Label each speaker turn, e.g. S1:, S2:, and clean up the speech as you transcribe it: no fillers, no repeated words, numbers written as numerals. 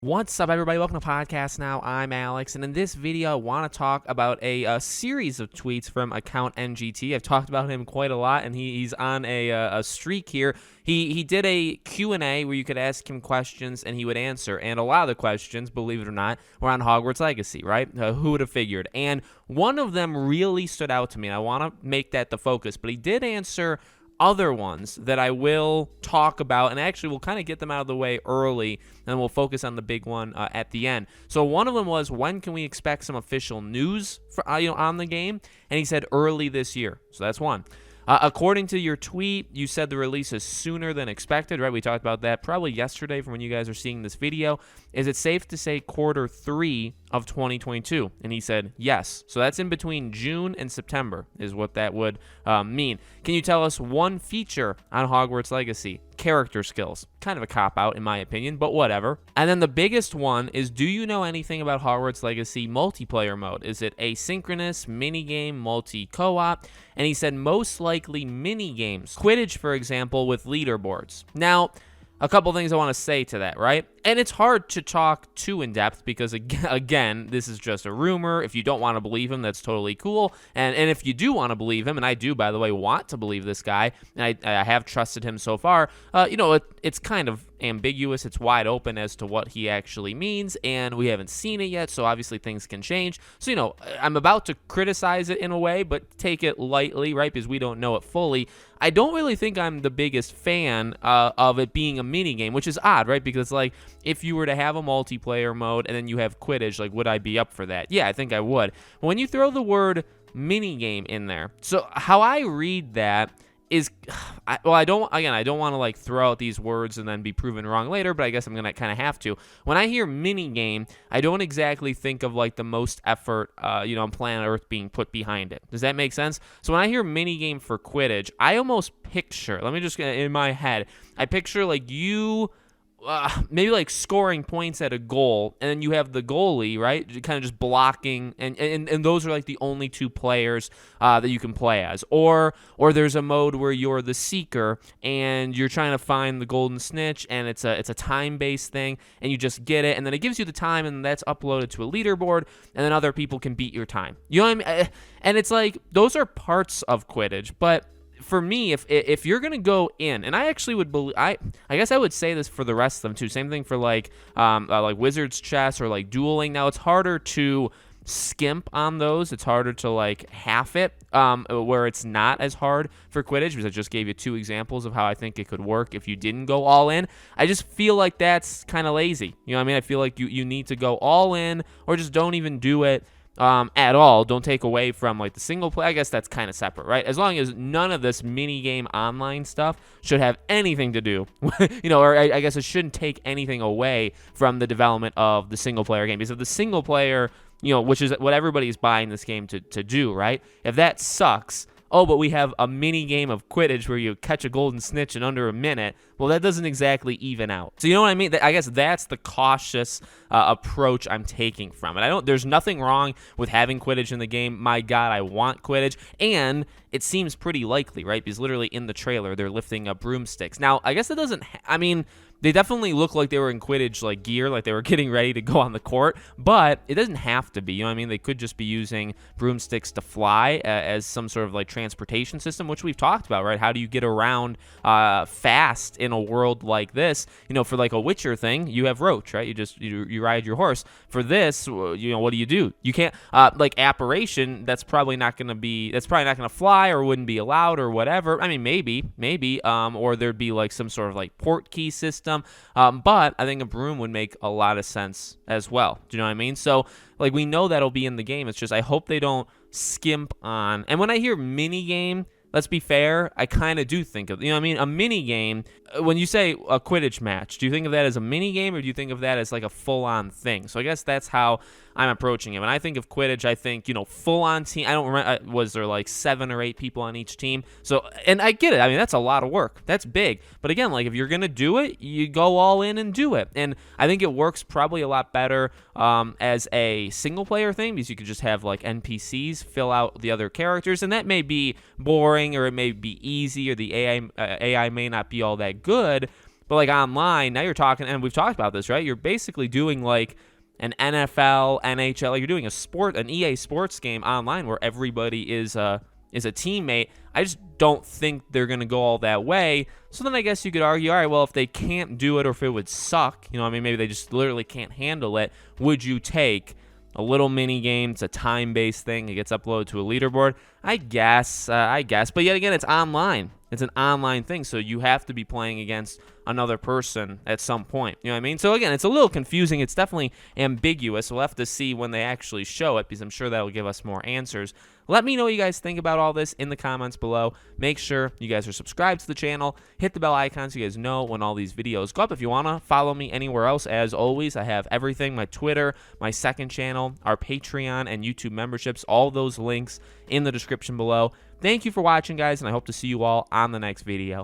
S1: What's up, everybody? Welcome to Podcast Now. I'm Alex, and in this video, I want to talk about a series of tweets from account NGT. I've talked about him quite a lot, and he's on a streak here. He did a Q&A where you could ask him questions, and he would answer. And a lot of the questions, believe it or not, were on Hogwarts Legacy, right? Who would have figured? And one of them really stood out to me, and I want to make that the focus. But he did answer other ones that I will talk about, and actually we'll kind of get them out of the way early, and then we'll focus on the big one at the end. So one of them was, when can we expect some official news for on the game? And he said early this year. So that's one. According to your tweet, you said the release is sooner than expected, right? We talked about that probably yesterday from when you guys are seeing this video. Is it safe to say Q3 of 2022? And he said yes. So that's in between June and September is what that would mean. Can you tell us one feature on Hogwarts Legacy? Character skills. Kind of a cop-out in my opinion, but whatever. And then the biggest one is, do you know anything about Hogwarts Legacy multiplayer mode? Is it asynchronous, minigame, multi-co-op? And he said most likely mini-games. Quidditch, for example, with leaderboards. Now, a couple things I want to say to that, right? And it's hard to talk too in-depth because, again, this is just a rumor. If you don't want to believe him, that's totally cool. And if you do want to believe him, and I do, by the way, want to believe this guy, and I have trusted him so far, it's kind of ambiguous. It's wide open as to what he actually means, and we haven't seen it yet, so obviously things can change. So, I'm about to criticize it in a way, but take it lightly, right, because we don't know it fully. I don't really think I'm the biggest fan of it being a mini game, which is odd, right? Because, like, if you were to have a multiplayer mode and then you have Quidditch, like, would I be up for that? Yeah, I think I would. When you throw the word mini game in there, so how I read that is, I don't want to like throw out these words and then be proven wrong later, but I guess I'm gonna kind of have to. When I hear mini game, I don't exactly think of like the most effort, on planet Earth being put behind it. Does that make sense? So when I hear mini game for Quidditch, I almost picture, let me just get in my head, I picture like you. Maybe like scoring points at a goal, and then you have the goalie, right? Kind of just blocking, and those are like the only two players that you can play as. Or there's a mode where you're the seeker and you're trying to find the golden snitch, and it's a time-based thing, and you just get it, and then it gives you the time, and that's uploaded to a leaderboard, and then other people can beat your time. You know what I mean? And it's like those are parts of Quidditch, but for me, if you're gonna go in, and I actually would believe, I guess I would say this for the rest of them too. Same thing for like Wizard's Chess or like dueling. Now it's harder to skimp on those. It's harder to like half it, where it's not as hard for Quidditch, because I just gave you two examples of how I think it could work if you didn't go all in. I just feel like that's kind of lazy. You know what I mean? I feel like you need to go all in, or just don't even do it at all. Don't take away from like the single play. I guess that's kind of separate, right? As long as none of this mini game online stuff should have anything to do, or I guess it shouldn't take anything away from the development of the single player game. Because if the single player, which is what everybody's buying this game to do, right? If that sucks, but we have a mini game of Quidditch where you catch a golden snitch in under a minute, well, that doesn't exactly even out. So you know what I mean? I guess that's the cautious approach I'm taking from it. There's nothing wrong with having Quidditch in the game. My God, I want Quidditch. And it seems pretty likely, right? Because literally in the trailer, they're lifting up broomsticks. Now, I guess it doesn't, they definitely look like they were in Quidditch like gear, like they were getting ready to go on the court, but it doesn't have to be. You know what I mean? They could just be using broomsticks to fly as some sort of like transportation system, which we've talked about, right? How do you get around fast in a world like this? For like a Witcher thing, you have Roach, right? You ride your horse. For this, what do? You can't like apparition. That's probably not going to fly or wouldn't be allowed or whatever. I mean, maybe, or there'd be like some sort of like port key system. But I think a broom would make a lot of sense as well. Do you know what I mean? So, like, we know that'll be in the game. It's just I hope they don't skimp on. And when I hear mini game, let's be fair, I kind of do think of, a mini game. When you say a Quidditch match, do you think of that as a mini game, or do you think of that as like a full-on thing? So I guess that's how I'm approaching it. When I think of Quidditch, I think, full-on team. I don't remember, was there like 7 or 8 people on each team? So, and I get it. I mean, that's a lot of work. That's big. But again, like if you're going to do it, you go all in and do it. And I think it works probably a lot better as a single-player thing, because you could just have like NPCs fill out the other characters, and that may be boring, or it may be easy, or the AI may not be all that good. But like online, now you're talking, and we've talked about this, right? You're basically doing like an NFL, NHL, like you're doing an EA Sports game online where everybody is a teammate. I just don't think they're going to go all that way. So then I guess you could argue, all right, well, if they can't do it or if it would suck, you know, I mean, maybe they just literally can't handle it, would you take a little mini game? It's a time-based thing. It gets uploaded to a leaderboard. I guess. But yet again, it's online. It's an online thing, so you have to be playing against another person at some point. You know what I mean? So again, it's a little confusing. It's definitely ambiguous. We'll have to see when they actually show it, because I'm sure that will give us more answers. Let me know what you guys think about all this in the comments below. Make sure you guys are subscribed to the channel. Hit the bell icon so you guys know when all these videos go up. If you want to follow me anywhere else, as always, I have everything: my Twitter, my second channel, our Patreon, and YouTube memberships. All those links in the description below. Thank you for watching, guys, and I hope to see you all on the next video.